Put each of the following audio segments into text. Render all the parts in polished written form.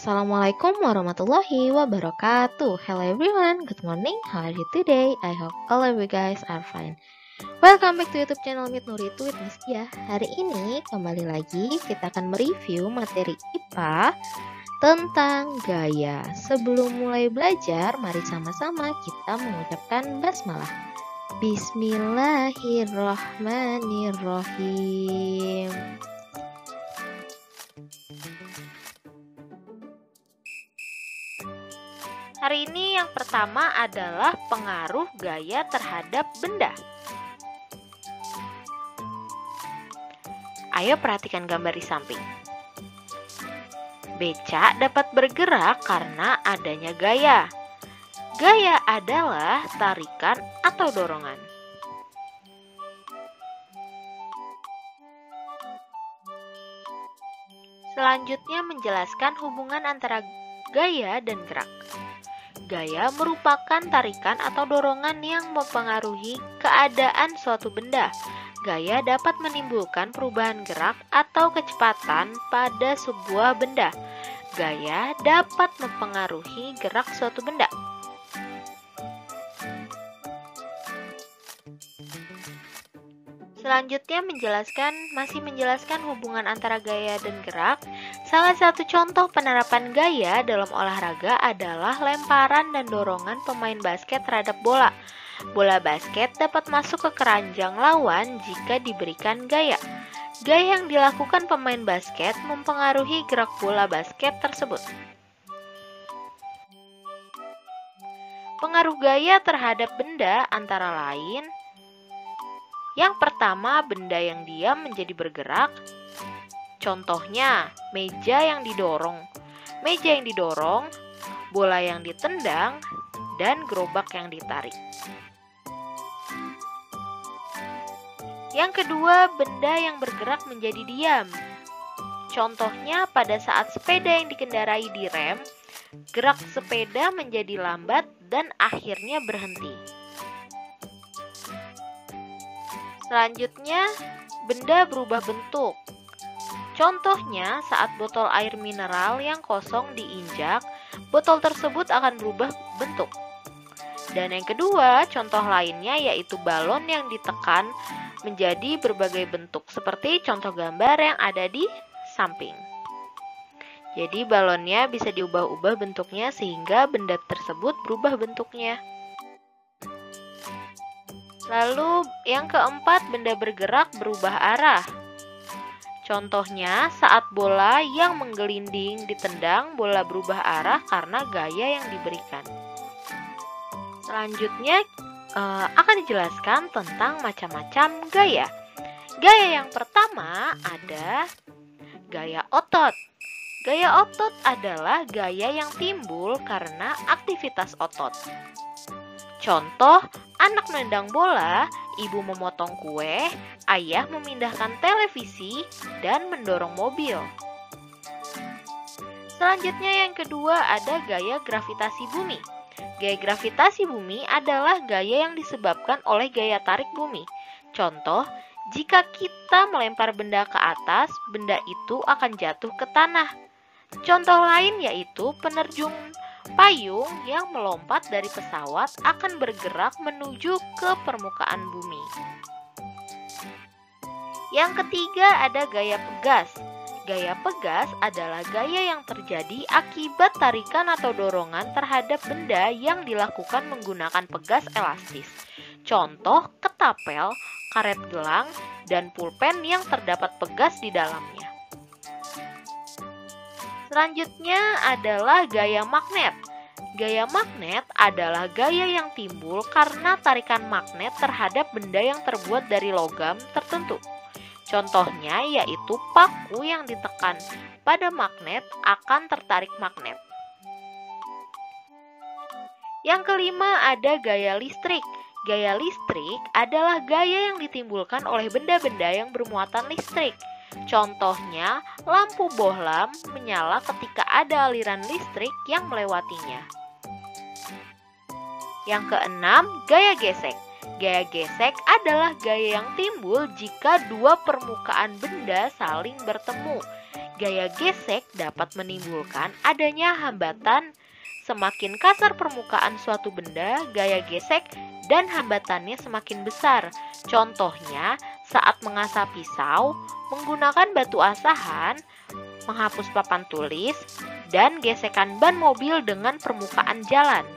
Assalamualaikum warahmatullahi wabarakatuh. Hello everyone, good morning. How are you today? I hope all of you guys are fine. Welcome back to YouTube channel Meet Nuritu with Miss Dia. Hari ini kembali lagi kita akan mereview materi IPA tentang gaya. Sebelum mulai belajar, mari sama-sama kita mengucapkan basmalah. Bismillahirrahmanirrahim. Hari ini yang pertama adalah pengaruh gaya terhadap benda. Ayo perhatikan gambar di samping. Becak dapat bergerak karena adanya gaya. Gaya adalah tarikan atau dorongan. Selanjutnya menjelaskan hubungan antara gaya dan gerak. Gaya merupakan tarikan atau dorongan yang mempengaruhi keadaan suatu benda. Gaya dapat menimbulkan perubahan gerak atau kecepatan pada sebuah benda. Gaya dapat mempengaruhi gerak suatu benda. Selanjutnya masih menjelaskan hubungan antara gaya dan gerak. Salah satu contoh penerapan gaya dalam olahraga adalah lemparan dan dorongan pemain basket terhadap bola. Bola basket dapat masuk ke keranjang lawan jika diberikan gaya. Gaya yang dilakukan pemain basket mempengaruhi gerak bola basket tersebut. Pengaruh gaya terhadap benda antara lain: yang pertama, benda yang diam menjadi bergerak. Contohnya, meja yang didorong, bola yang ditendang, dan gerobak yang ditarik. Yang kedua, benda yang bergerak menjadi diam. Contohnya, pada saat sepeda yang dikendarai direm, gerak sepeda menjadi lambat dan akhirnya berhenti. Selanjutnya, benda berubah bentuk. Contohnya, saat botol air mineral yang kosong diinjak, botol tersebut akan berubah bentuk. Dan yang kedua, contoh lainnya yaitu balon yang ditekan menjadi berbagai bentuk, seperti contoh gambar yang ada di samping. Jadi balonnya bisa diubah-ubah bentuknya sehingga benda tersebut berubah bentuknya. Lalu yang keempat, benda bergerak berubah arah. Contohnya, saat bola yang menggelinding ditendang, bola berubah arah karena gaya yang diberikan. Selanjutnya akan dijelaskan tentang macam-macam gaya. Gaya yang pertama ada gaya otot. Gaya otot adalah gaya yang timbul karena aktivitas otot. Contoh, anak menendang bola, ibu memotong kue, ayah memindahkan televisi, dan mendorong mobil. Selanjutnya yang kedua ada gaya gravitasi bumi. Gaya gravitasi bumi adalah gaya yang disebabkan oleh gaya tarik bumi. Contoh, jika kita melempar benda ke atas, benda itu akan jatuh ke tanah. Contoh lain yaitu penerjun payung yang melompat dari pesawat akan bergerak menuju ke permukaan bumi. Yang ketiga ada gaya pegas. Gaya pegas adalah gaya yang terjadi akibat tarikan atau dorongan terhadap benda yang dilakukan menggunakan pegas elastis. Contoh, ketapel, karet gelang, dan pulpen yang terdapat pegas di dalamnya. Selanjutnya adalah gaya magnet. Gaya magnet adalah gaya yang timbul karena tarikan magnet terhadap benda yang terbuat dari logam tertentu. Contohnya yaitu paku yang ditekan pada magnet akan tertarik magnet. Yang kelima ada gaya listrik. Gaya listrik adalah gaya yang ditimbulkan oleh benda-benda yang bermuatan listrik. Contohnya, lampu bohlam menyala ketika ada aliran listrik yang melewatinya. Yang keenam, gaya gesek. Gaya gesek adalah gaya yang timbul jika dua permukaan benda saling bertemu. Gaya gesek dapat menimbulkan adanya hambatan. Semakin kasar permukaan suatu benda, gaya gesek dan hambatannya semakin besar. Contohnya, saat mengasah pisau, menggunakan batu asahan, menghapus papan tulis, dan gesekan ban mobil dengan permukaan jalan.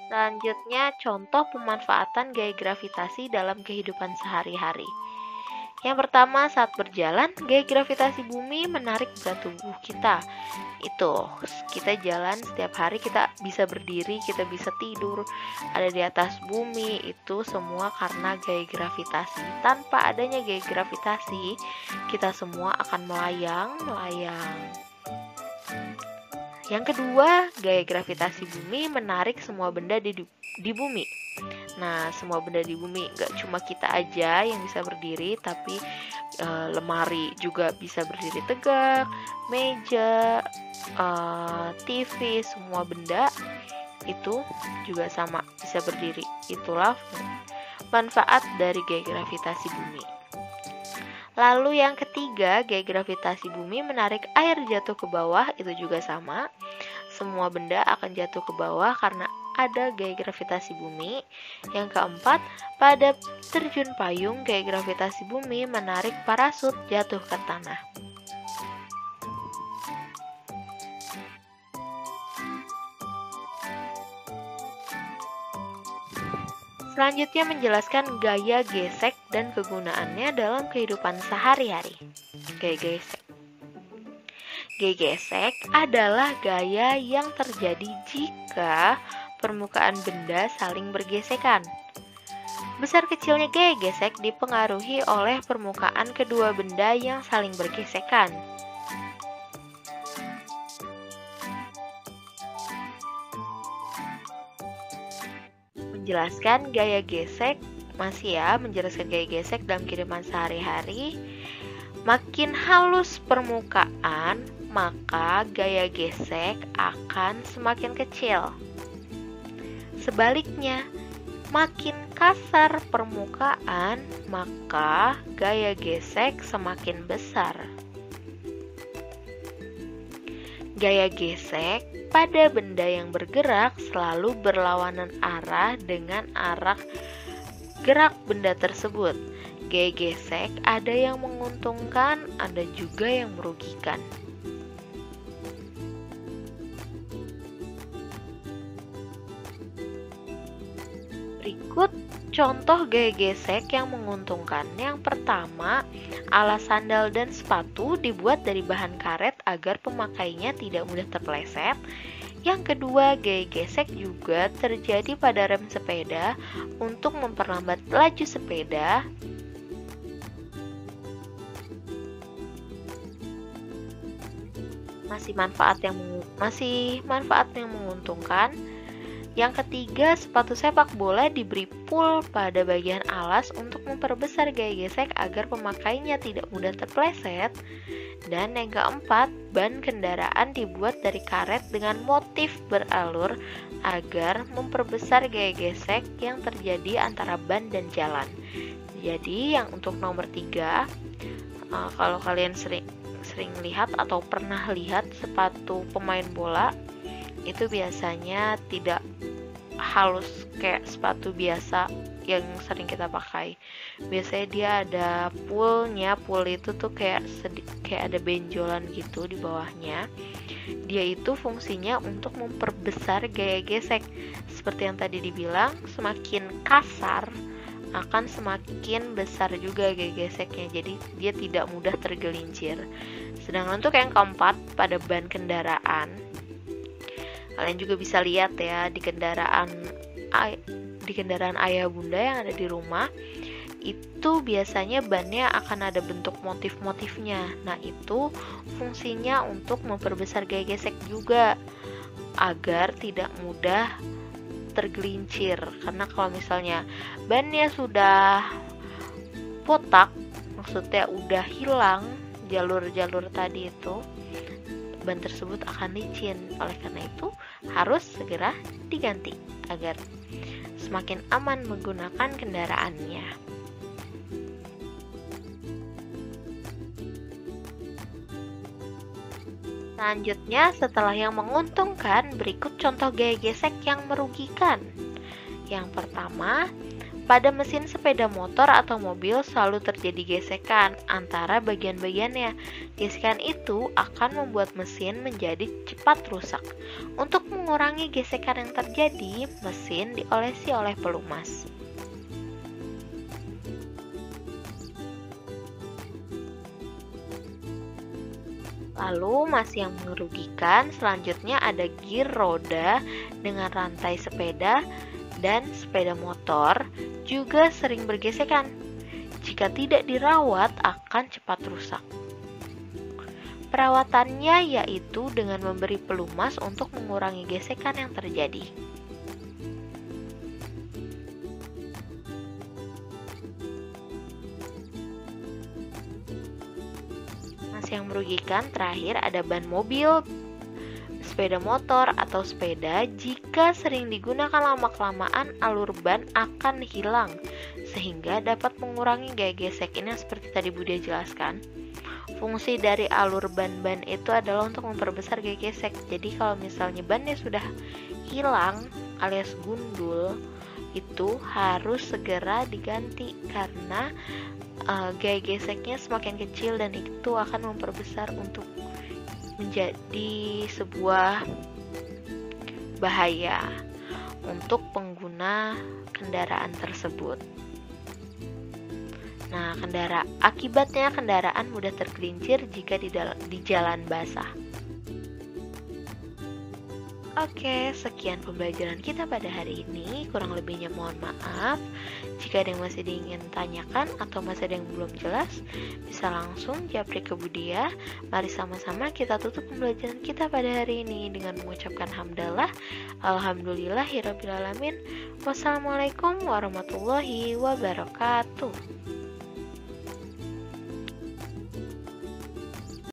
Selanjutnya, contoh pemanfaatan gaya gravitasi dalam kehidupan sehari-hari. Yang pertama, saat berjalan, gaya gravitasi bumi menarik berat tubuh kita. Itu, kita jalan setiap hari, kita bisa berdiri, kita bisa tidur, ada di atas bumi, itu semua karena gaya gravitasi. Tanpa adanya gaya gravitasi, kita semua akan melayang. Yang kedua, gaya gravitasi bumi menarik semua benda di bumi. Nah, semua benda di bumi, gak cuma kita aja yang bisa berdiri, tapi lemari juga bisa berdiri tegak, meja, TV, semua benda itu juga sama bisa berdiri. Itulah manfaat dari gaya gravitasi bumi. Lalu yang ketiga, gaya gravitasi bumi menarik air jatuh ke bawah, itu juga sama. Semua benda akan jatuh ke bawah karena ada gaya gravitasi bumi. Yang keempat, pada terjun payung, gaya gravitasi bumi menarik parasut jatuh ke tanah. Selanjutnya menjelaskan gaya gesek dan kegunaannya dalam kehidupan sehari-hari. Gaya gesek. Gaya gesek adalah gaya yang terjadi jika permukaan benda saling bergesekan. Besar kecilnya gaya gesek dipengaruhi oleh permukaan kedua benda yang saling bergesekan. Menjelaskan gaya gesek, menjelaskan gaya gesek dalam kehidupan sehari-hari. Makin halus permukaan, maka gaya gesek akan semakin kecil. Sebaliknya, makin kasar permukaan, maka gaya gesek semakin besar. Gaya gesek pada benda yang bergerak selalu berlawanan arah dengan arah gerak benda tersebut. Gaya gesek ada yang menguntungkan, ada juga yang merugikan. Berikut contoh gaya gesek yang menguntungkan. Yang pertama, alas sandal dan sepatu dibuat dari bahan karet agar pemakainya tidak mudah terpeleset. Yang kedua, gaya gesek juga terjadi pada rem sepeda untuk memperlambat laju sepeda. Masih manfaat yang menguntungkan. Yang ketiga, sepatu sepak bola diberi pul pada bagian alas untuk memperbesar gaya gesek agar pemakainya tidak mudah terpeleset. Dan yang keempat, ban kendaraan dibuat dari karet dengan motif beralur agar memperbesar gaya gesek yang terjadi antara ban dan jalan. Jadi yang untuk nomor 3, kalau kalian sering lihat atau pernah lihat sepatu pemain bola, itu biasanya tidak halus kayak sepatu biasa yang sering kita pakai. Biasanya dia ada pulnya. Pul itu tuh kayak ada benjolan gitu di bawahnya. Dia itu fungsinya untuk memperbesar gaya gesek. Seperti yang tadi dibilang, semakin kasar akan semakin besar juga gaya geseknya. Jadi dia tidak mudah tergelincir. Sedangkan untuk yang keempat, pada ban kendaraan, kalian juga bisa lihat ya di kendaraan ayah bunda yang ada di rumah, itu biasanya bannya akan ada bentuk motif-motifnya. Nah, itu fungsinya untuk memperbesar gaya gesek juga agar tidak mudah tergelincir. Karena kalau misalnya bannya sudah botak, maksudnya udah hilang jalur-jalur tadi itu, ban tersebut akan licin. Oleh karena itu, harus segera diganti agar semakin aman menggunakan kendaraannya. Selanjutnya, setelah yang menguntungkan, berikut contoh gaya gesek yang merugikan. Yang pertama, pada mesin sepeda motor atau mobil selalu terjadi gesekan antara bagian-bagiannya. Gesekan itu akan membuat mesin menjadi cepat rusak. Untuk mengurangi gesekan yang terjadi, mesin diolesi oleh pelumas. Lalu masih yang merugikan, selanjutnya ada gir roda dengan rantai sepeda dan sepeda motor juga sering bergesekan. Jika tidak dirawat akan cepat rusak. Perawatannya yaitu dengan memberi pelumas untuk mengurangi gesekan yang terjadi. Yang merugikan terakhir ada ban mobil, sepeda motor atau sepeda. Jika sering digunakan lama-kelamaan, alur ban akan hilang sehingga dapat mengurangi gaya gesek. Ini seperti tadi Budia jelaskan. Fungsi dari alur ban-ban itu adalah untuk memperbesar gaya gesek. Jadi kalau misalnya bannya sudah hilang alias gundul, itu harus segera diganti karena gaya geseknya semakin kecil dan itu akan memperbesar untuk menjadi sebuah bahaya untuk pengguna kendaraan tersebut. Nah, akibatnya kendaraan mudah tergelincir jika di jalan basah. Oke, sekian pembelajaran kita pada hari ini. Kurang lebihnya mohon maaf. Jika ada yang masih ingin tanyakan atau masih ada yang belum jelas, bisa langsung japri ke Budia. Mari sama-sama kita tutup pembelajaran kita pada hari ini dengan mengucapkan hamdalah. Alhamdulillahirabbil alamin. Wassalamualaikum warahmatullahi wabarakatuh.